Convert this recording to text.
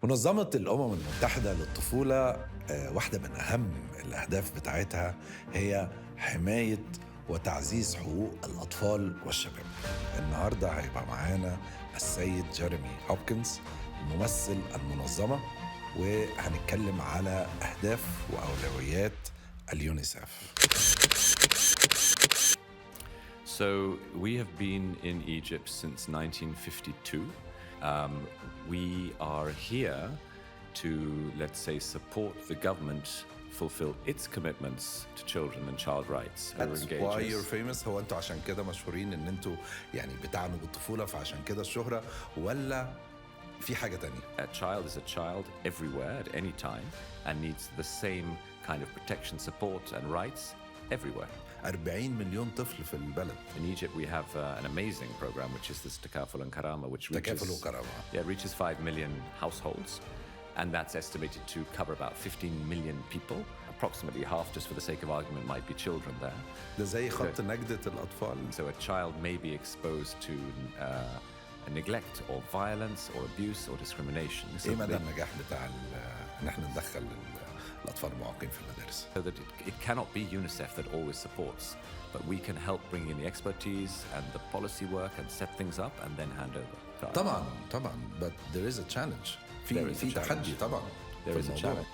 منظمة الأمم المتحدة للطفولة واحدة من أهم الأهداف بتاعتها هي حماية وتعزيز حقوق الأطفال والشباب. النهاردة هيبقى معانا السيد جيريمي هوبكنز ممثل المنظمة، وهنتكلم على أهداف وأولويات اليونيسف. So we have been in Egypt since 1952. We are here to, let's say, support the government fulfill its commitments to children and child rights. That's why you're famous. هو انتوا عشان كده مشهورين ان انتوا يعني بتعنوا بالطفولة فعشان كده الشهرة، ولا في حاجة تانية؟ A child is a child everywhere at any time and needs the same kind of protection, support and rights everywhere. 40 مليون طفل في البلد. In Egypt we have an amazing program which is this تكافل and كرامة, which reaches 5 million households, and that's estimated to cover about 15 million people. Approximately half, just for the sake of argument, might be children there. ده زي خط نجدة الأطفال. So a child may be exposed to neglect or violence or abuse or discrimination. إيه مدى النجاح بتاع إن إحنا ندخل الأطفال المعاقين في المدارس؟ So that it cannot be UNICEF that always supports, but we can help bring in the expertise and the policy work and set things up and then hand over. طبعاً, but there is a challenge. في تحدي طبعاً. There is a challenge.